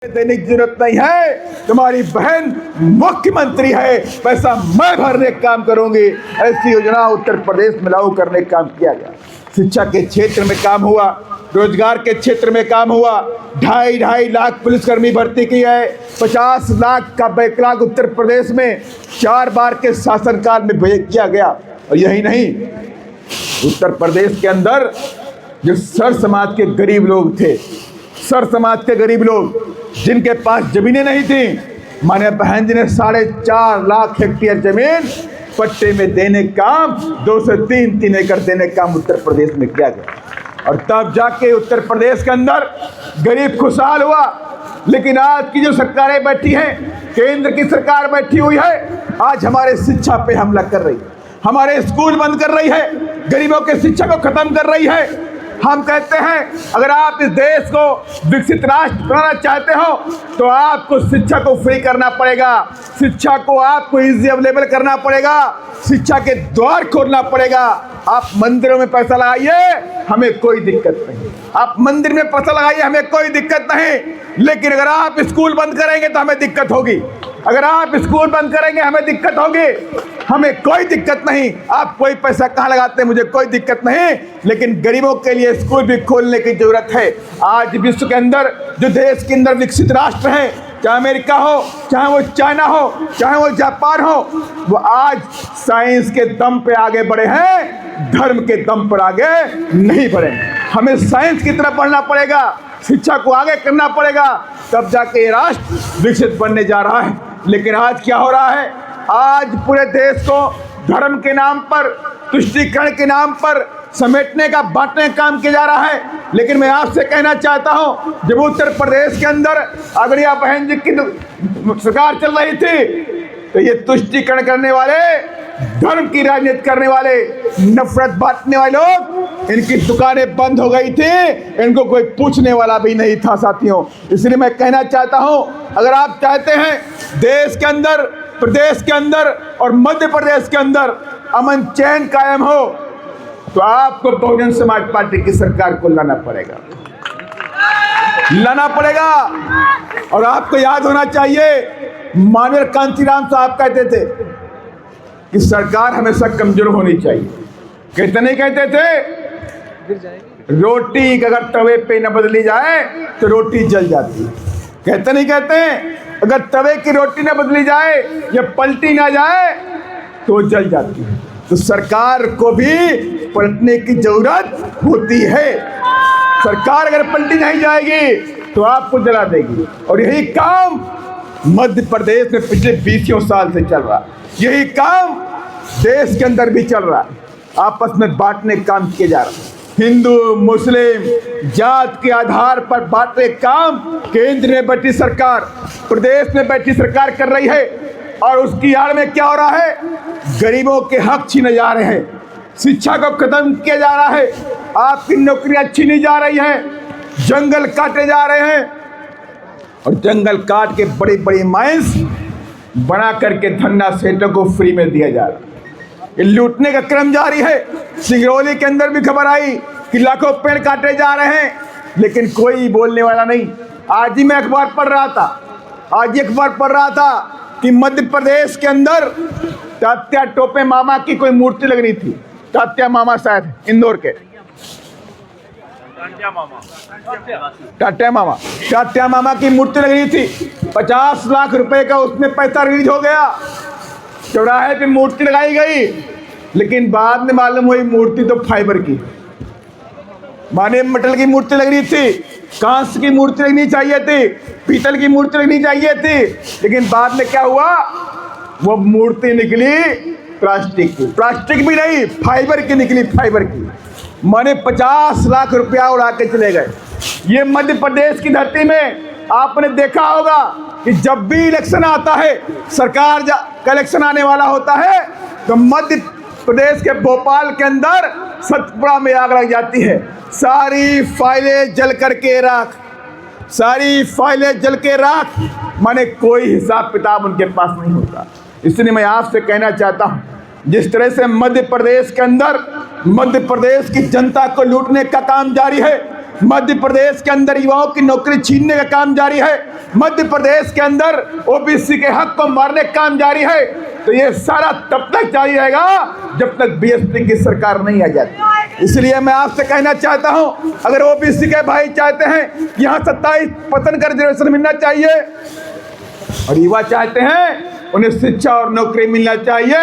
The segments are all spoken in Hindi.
देने की जरूरत नहीं है, तुम्हारी बहन मुख्यमंत्री है, पैसा मैं भरने का काम करूंगी। ऐसी योजना उत्तर प्रदेश में लागू करने का काम किया गया। शिक्षा के क्षेत्र में काम हुआ, रोजगार के क्षेत्र में काम हुआ। 2.5 लाख पुलिसकर्मी भर्ती की है। 50 लाख का बैकलॉग उत्तर प्रदेश में 4 बार के शासनकाल में किया गया। और यही नहीं, उत्तर प्रदेश के अंदर जो सर समाज के गरीब लोग थे, सर समाज के गरीब लोग जिनके पास जमीनें नहीं थी, माननीय बहन जी ने 4.5 लाख हेक्टेयर जमीन पट्टे में देने का काम, 2 से 3 एकड़ देने का काम उत्तर प्रदेश में किया गया। और तब जाके उत्तर प्रदेश के अंदर गरीब खुशहाल हुआ। लेकिन आज की जो सरकारें बैठी हैं, केंद्र की सरकार बैठी हुई है, आज हमारे शिक्षा पे हमला कर रही है, हमारे स्कूल बंद कर रही है, गरीबों के शिक्षा को खत्म कर रही है। हम कहते हैं अगर आप इस देश को विकसित राष्ट्र बनाना चाहते हो तो आपको शिक्षा को फ्री करना पड़ेगा, शिक्षा को आपको इजी अवेलेबल करना पड़ेगा, शिक्षा के द्वार खोलना पड़ेगा। आप मंदिरों में पैसा लगाइए, हमें कोई दिक्कत नहीं, आप मंदिर में पैसा लगाइए, हमें कोई दिक्कत नहीं। लेकिन अगर आप स्कूल बंद करेंगे तो हमें दिक्कत होगी, अगर आप स्कूल बंद करेंगे हमें दिक्कत होगी। हमें कोई दिक्कत नहीं, आप कोई पैसा कहाँ लगाते हैं मुझे कोई दिक्कत नहीं, लेकिन गरीबों के लिए स्कूल भी खोलने की जरूरत है। आज विश्व के अंदर जो देश के अंदर विकसित राष्ट्र हैं, चाहे अमेरिका हो, चाहे वो चाइना हो, चाहे वो जापान हो, वो आज साइंस के दम पे आगे बढ़े हैं, धर्म के दम पर आगे नहीं बढ़े। हमें साइंस की तरफ बढ़ना पड़ेगा, शिक्षा को आगे करना पड़ेगा, तब जाके ये राष्ट्र विकसित बनने जा रहा है। लेकिन आज क्या हो रहा है, आज पूरे देश को धर्म के नाम पर, तुष्टीकरण के नाम पर समेटने का, बांटने का काम किया जा रहा है। लेकिन मैं आपसे कहना चाहता हूं, जब उत्तर प्रदेश के अंदर आगड़िया बहन जी की सरकार चल रही थी तो ये तुष्टीकरण करने वाले, धर्म की राजनीति करने वाले, नफरत बांटने वाले लोग, इनकी दुकानें बंद हो गई थी, इनको कोई पूछने वाला भी नहीं था साथियों। इसलिए मैं कहना चाहता हूं, अगर आप चाहते हैं देश के अंदर, प्रदेश के अंदर और मध्य प्रदेश के अंदर अमन चैन कायम हो तो आपको बहुजन समाज पार्टी की सरकार को लाना पड़ेगा, लाना पड़ेगा। और आपको याद होना चाहिए, माननीय कांचीराम साहब कहते थे कि सरकार हमेशा कमजोर होनी चाहिए। कहते नहीं कहते थे, रोटी अगर तवे पे न बदली जाए तो रोटी जल जाती है। कहते नहीं कहते, अगर तवे की रोटी न बदली जाए या पलटी ना जाए तो जल जाती है। तो सरकार को भी पलटने की जरूरत होती है। सरकार अगर पलटी नहीं जाएगी तो आपको जला देगी। और यही काम मध्य प्रदेश में पिछले 20 साल से चल रहा है, यही काम देश के अंदर भी चल रहा है। आपस में बांटने का काम किया जा रहा है, हिंदू मुस्लिम जात के आधार पर बांटने काम केंद्र में बैठी सरकार, प्रदेश में बैठी सरकार कर रही है। और उसकी आड़ में क्या हो रहा है, गरीबों के हक छीने जा रहे हैं, शिक्षा को खत्म किया जा रहा है, आपकी नौकरियां छीनी जा रही हैं, जंगल काटे जा रहे हैं। और जंगल काट के बड़ी बड़ी माइंस बना करके धन्ना सेठों को फ्री में दिया जा रहा है। ये लूटने का क्रम जारी है। सिंगरौली के अंदर भी खबर आई कि लाखों पेड़ काटे जा रहे हैं, लेकिन कोई बोलने वाला नहीं। आज ही मैं अखबार पढ़ रहा था कि मध्य प्रदेश के अंदर तात्या टोपे मामा की कोई मूर्ति लग रही थी। तात्या मामा शायद इंदौर के, तात्या मामा की मूर्ति लग रही थी। 50 लाख रुपए का उसमें पैसा रिलीज हो गया, चौराहे पे मूर्ति लगाई गई, लेकिन बाद में मालूम हुई मूर्ति तो फाइबर की, माने मेटल की मूर्ति लग रही थी, कांस्य की मूर्ति लगनी चाहिए थी, पीतल की मूर्ति लगनी चाहिए थी। लेकिन बाद में क्या हुआ, वो मूर्ति निकली प्लास्टिक की, प्लास्टिक भी नहीं फाइबर की निकली, फाइबर की। माने 50 लाख रुपया उड़ा के चले गए। ये मध्य प्रदेश की धरती में आपने देखा होगा कि जब भी इलेक्शन आता है, सरकार का इलेक्शन आने वाला होता है, तो मध्य प्रदेश के भोपाल के अंदर सतपुड़ा में आग लग जाती है। सारी फाइलें जल करके राख, सारी फाइलें जल के राख, माने कोई हिसाब किताब उनके पास नहीं होता। इसलिए मैं आपसे कहना चाहता हूँ, जिस तरह से मध्य प्रदेश के अंदर मध्य प्रदेश की जनता को लूटने का काम जारी है, मध्य प्रदेश के अंदर युवाओं की नौकरी छीनने का काम जारी है, मध्य प्रदेश के अंदर ओबीसी के हक को मारने का काम जारी है। तो ये सारा तब तक जारी रहेगा जब तक बीएसपी की सरकार नहीं आ जाती। इसलिए मैं आपसे कहना चाहता हूं, अगर ओबीसी के भाई चाहते हैं कि यहाँ 27 पसंद का रिजर्वेशन मिलना चाहिए और युवा चाहते हैं उन्हें शिक्षा और नौकरी मिलना चाहिए,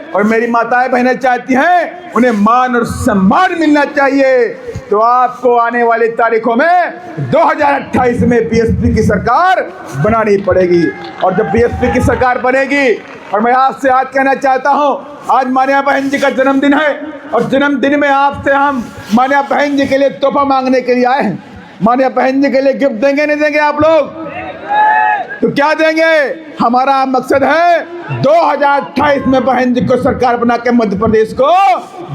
और मेरी माताएं बहनें चाहती हैं उन्हें मान और सम्मान मिलना चाहिए, तो आपको आने वाली तारीखों में 2028 में बीएसपी की सरकार बनानी पड़ेगी। और जब बीएसपी की सरकार बनेगी, और मैं आपसे आज कहना चाहता हूं, आज मान्या बहन जी का जन्मदिन है और जन्मदिन में आपसे हम मान्या बहन जी के लिए तोहफा मांगने के लिए आए हैं। मान्या बहन जी के लिए गिफ्ट देंगे नहीं देंगे आप लोग? तो क्या देंगे? हमारा मकसद है 2028 में बहन जी को सरकार बना के मध्य प्रदेश को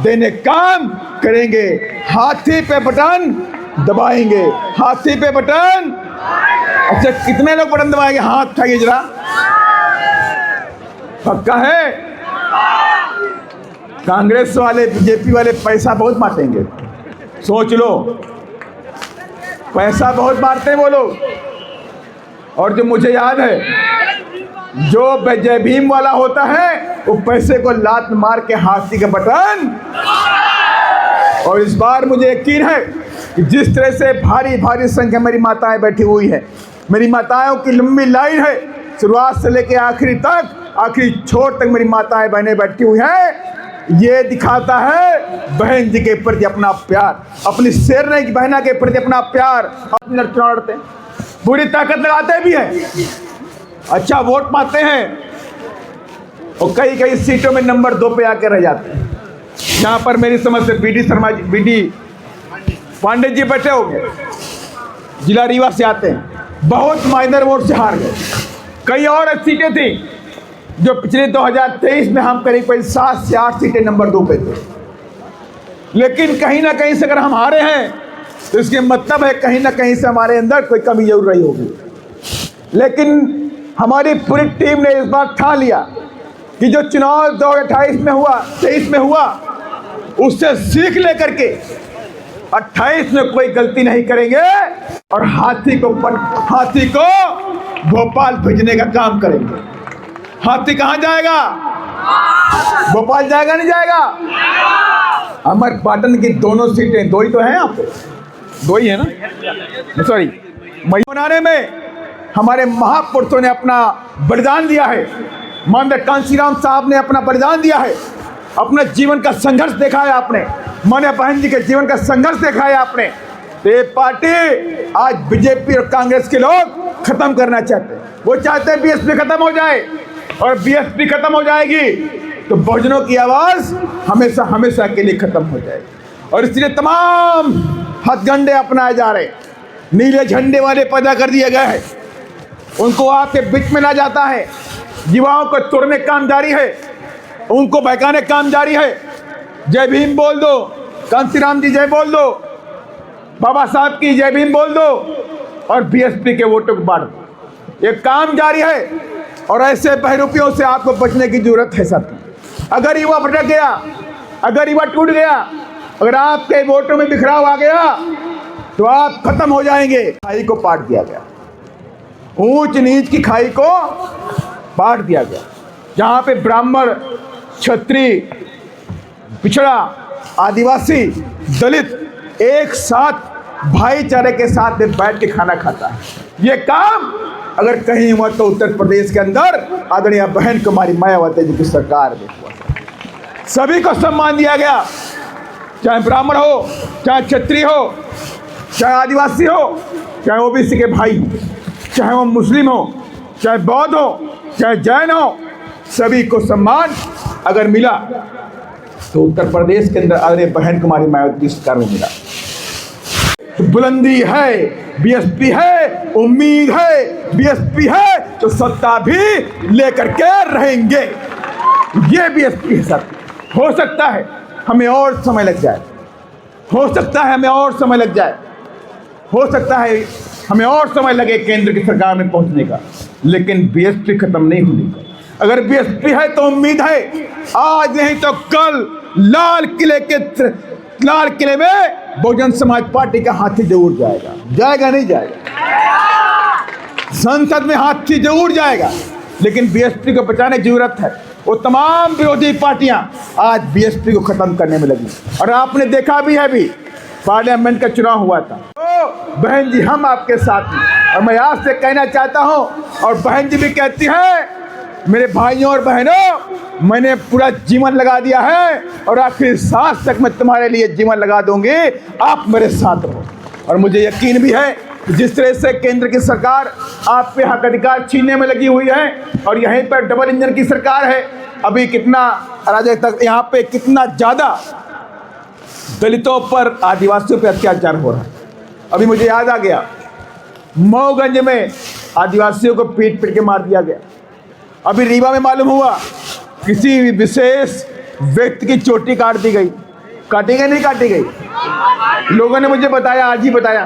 देने काम करेंगे। हाथी पे बटन दबाएंगे, हाथी पे बटन। अच्छा, कितने लोग बटन दबाएंगे? हाथ उठाइए जरा। पक्का है? कांग्रेस वाले बीजेपी वाले पैसा बहुत बांटेंगे, सोच लो, पैसा बहुत बांटते हैं वो लोग। और जो मुझे याद है, जो जय भीम वाला होता है वो पैसे को लात मार के हाथी का बटन। और इस बार मुझे यकीन है कि जिस तरह से भारी भारी संख्या मेरी माताएं बैठी हुई है, मेरी माताओं की लंबी लाइन है, शुरुआत से लेकर आखिरी तक, आखिरी छोर तक मेरी माताएं बहनें बैठी हुई हैं। ये दिखाता है बहन जी के प्रति अपना प्यार, अपनी शेरनी की बहना के प्रति अपना प्यार। अपनी लड़कियां लड़ते हैं, पूरी ताकत लगाते भी हैं, अच्छा वोट पाते हैं, और कई कई सीटों में नंबर 2 पे आके रह जाते हैं। यहाँ पर मेरी समझ से बीडी पांडे जी बैठे होंगे, जिला रीवा से आते हैं, बहुत माइनर वोट से हार गए। कई और सीटें थी जो पिछले 2023 में हम करीब 7 से 8 सीटें नंबर 2 पे थे। लेकिन कहीं ना कहीं से अगर हम हारे हैं तो इसके मतलब है कहीं ना कहीं से हमारे अंदर कोई कमी जरूर रही होगी। लेकिन हमारी पूरी टीम ने इस बार ठान लिया कि जो चुनाव 2028 में हुआ, 23 में हुआ, उससे सीख लेकर के 28 में कोई गलती नहीं करेंगे और हाथी को भोपाल भेजने का काम करेंगे। हाथी कहाँ जाएगा? भोपाल जाएगा नहीं जाएगा? अमर पाटन की दोनों सीटें, 2 ही तो हैं आपको, 2 ही है ना, सॉरी, बनाने में हमारे महापुरुषों ने अपना बलिदान दिया है। माननीय कांशीराम साहब ने अपना बलिदान दिया है, अपना जीवन का संघर्ष देखा है आपने, माननीय बहन जी के जीवन का संघर्ष देखा है आपने। तो ये पार्टी आज बीजेपी और कांग्रेस के लोग खत्म करना चाहते हैं। वो चाहते हैं बीएसपी खत्म हो जाए, और बीएसपी खत्म हो जाएगी तो बहुजनों की आवाज हमेशा हमेशा के लिए खत्म हो जाएगी। और इसलिए तमाम हथगंडे अपनाए जा रहे, नीले झंडे वाले पैदा कर दिए गए हैं, उनको आपके बीच में ला जाता है, युवाओं को तोड़ने का काम जारी है, उनको बहकाने का काम जारी है। जय भीम बोल दो, कांशीराम जी जय बोल दो, बाबा साहब की जय भीम बोल दो, और बीएसपी के वोटों को बांट दो। ये काम जारी है, और ऐसे बहरूपियों से आपको बचने की जरूरत है साथी। अगर युवा भटक गया, अगर युवा टूट गया, अगर आपके वोटों में बिखराव आ गया तो आप खत्म हो जाएंगे। खाई को पाट दिया गया, ऊंच नीच की खाई को पाट दिया गया, जहां पे ब्राह्मण, क्षत्रिय, पिछड़ा, आदिवासी, दलित एक साथ भाईचारे के साथ में बैठ के खाना खाता है। ये काम अगर कहीं हुआ तो उत्तर प्रदेश के अंदर आदरणीय बहन कुमारी मायावती जी की सरकार में हुआ। सभी को सम्मान दिया गया, चाहे ब्राह्मण हो, चाहे क्षत्रिय हो, चाहे आदिवासी हो, चाहे ओबीसी के भाई हो, चाहे वो मुस्लिम हो, चाहे बौद्ध हो, चाहे जैन हो, सभी को सम्मान अगर मिला तो उत्तर प्रदेश के अंदर आदरणीय बहन कुमारी मायावती जी सरकार में मिला। तो बुलंदी है, बीएसपी है, उम्मीद है, बीएसपी है तो सत्ता भी लेकर के रहेंगे। ये बीएसपी है सर। हो सकता है हमें और समय लग जाए, हो सकता है हमें और समय लग जाए, हो सकता है हमें और समय लगे केंद्र की सरकार में पहुंचने का, लेकिन बीएसपी खत्म नहीं होने का। अगर बीएसपी है तो उम्मीद है, आज नहीं तो कल लाल किले के लाल किले में बहुजन समाज पार्टी का हाथी जरूर जाएगा। जाएगा नहीं जाएगा? संसद में हाथी जरूर जाएगा, लेकिन बीएसपी को बचाने की जरूरत है। वो तमाम विरोधी पार्टियां आज बीएसपी को खत्म करने में लगी, और आपने देखा भी है, भी पार्लियामेंट का चुनाव हुआ था। तो बहन जी हम आपके साथ हैं, और मैं आज से कहना चाहता हूं, और बहन जी भी कहती है, मेरे भाइयों और बहनों, मैंने पूरा जीवन लगा दिया है और आखिरी सांस तक मैं तुम्हारे लिए जीवन लगा दूंगी, आप मेरे साथ रहो। और मुझे यकीन भी है कि जिस तरह से केंद्र की सरकार आप पे हक अधिकार छीनने में लगी हुई है, और यहीं पर डबल इंजन की सरकार है, अभी कितना अराजकता, यहाँ पे कितना ज़्यादा दलितों पर, आदिवासियों पर अत्याचार हो रहा है। अभी मुझे याद आ गया, मऊगंज में आदिवासियों को पीट पीट के मार दिया गया। अभी रीवा में मालूम हुआ किसी विशेष व्यक्ति की चोटी काट दी गई। काटी गई नहीं काटी गई? लोगों ने मुझे बताया, आज ही बताया,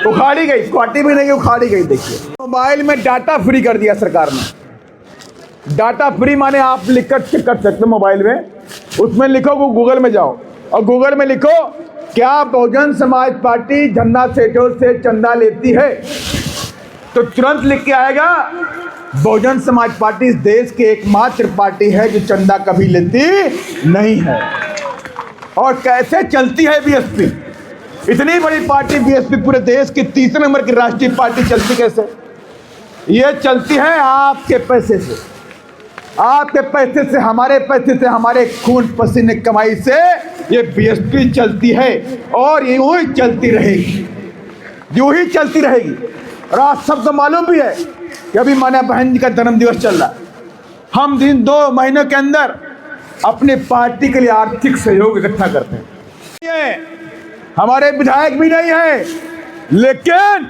उखाड़ी गई। काटी भी नहीं, उखाड़ी गई। देखिए, मोबाइल में डाटा फ्री कर दिया सरकार ने। डाटा फ्री माने आप लिख कर चेक कर सकते हो मोबाइल में। उसमें लिखो, गूगल में जाओ और गूगल में लिखो, क्या बहुजन समाज पार्टी धन्ना सेठों से चंदा लेती है? तो तुरंत लिख के आएगा, बहुजन समाज पार्टी इस देश की एकमात्र पार्टी है जो चंदा कभी लेती नहीं है। और कैसे चलती है बीएसपी? इतनी बड़ी पार्टी बीएसपी, पूरे देश की तीसरे नंबर की राष्ट्रीय पार्टी, चलती कैसे? ये चलती है आपके पैसे से, आपके पैसे से, हमारे पैसे से, हमारे खून पसीने कमाई से ये बीएसपी चलती है, और यूं ही चलती रहेगी, यूं ही चलती रहेगी। और आज सबको मालूम भी है कि अभी माना बहन जी का जन्म दिवस चल रहा है। हम दिन 2 महीनों के अंदर अपनी पार्टी के लिए आर्थिक सहयोग इकट्ठा करते हैं। हमारे विधायक भी नहीं है, लेकिन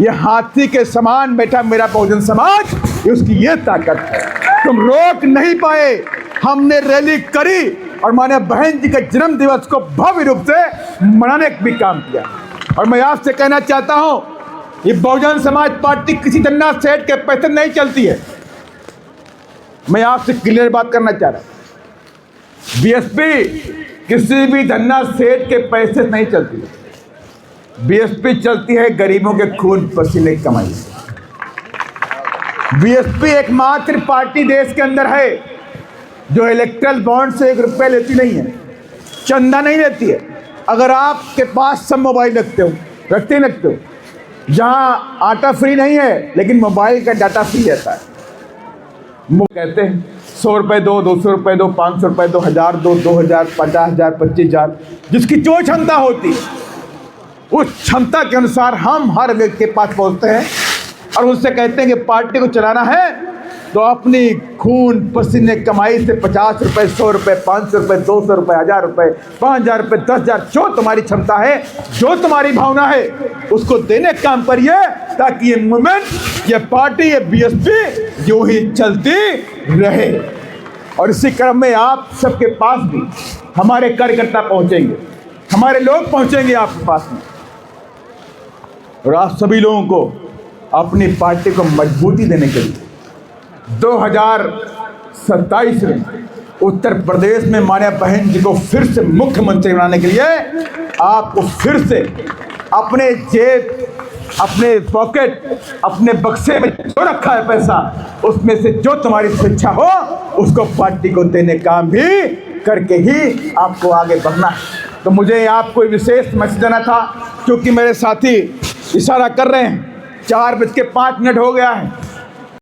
ये हाथी के समान बैठा मेरा बहुजन समाज, उसकी ये ताकत है, तुम रोक नहीं पाए। हमने रैली करी और माने बहन जी के जन्म दिवस को भव्य रूप से मनाने का भी काम किया। और मैं आपसे कहना चाहता हूं, ये बहुजन समाज पार्टी किसी धन्ना सेठ के पैसे नहीं चलती है। मैं आपसे क्लियर बात करना चाह रहा हूं, बीएसपी किसी भी धन्ना सेठ के पैसे नहीं चलती है। बीएसपी चलती है गरीबों के खून पसीने की कमाई से। बीएसपी एकमात्र पार्टी देश के अंदर है जो इलेक्ट्रल बॉन्ड से 1 रुपया लेती नहीं है, चंदा नहीं लेती है। अगर आपके पास सब मोबाइल रखते हो, जहाँ आटा फ्री नहीं है, लेकिन मोबाइल का डाटा फ्री रहता है। कहते हैं 100 रुपये दो, 200 रुपये दो, 500 रुपये दो, 1000 दो, 2000, 50,000, 25,000, जिसकी जो क्षमता होती है उस क्षमता के अनुसार हम हर व्यक्ति के पास पहुँचते हैं और उससे कहते हैं कि पार्टी को चलाना है तो अपनी खून पसीने कमाई से 50 रुपये, 100 रुपये, 500 रुपये, 200 रुपये, 1000 रुपये, 5000 रुपये, 10,000, जो तुम्हारी क्षमता है, जो तुम्हारी भावना है, उसको देने का काम करिए, ताकि ये मूवमेंट, ये पार्टी, ये बीएसपी यूं ही चलती रहे। और इसी क्रम में आप सबके पास भी हमारे कार्यकर्ता पहुंचेंगे, हमारे लोग पहुंचेंगे आपके पास में, और आप सभी लोगों को अपनी पार्टी को मजबूती देने के लिए 2027 में उत्तर प्रदेश में मान्या बहन जी को फिर से मुख्यमंत्री बनाने के लिए आपको फिर से अपने जेब, अपने पॉकेट, अपने बक्से में जो रखा है पैसा, उसमें से जो तुम्हारी स्वेच्छा हो उसको पार्टी को देने का भी करके ही आपको आगे बढ़ना है। तो मुझे आपको विशेष मैसेज देना था, क्योंकि मेरे साथी इशारा कर रहे हैं, 4:05 हो गया है।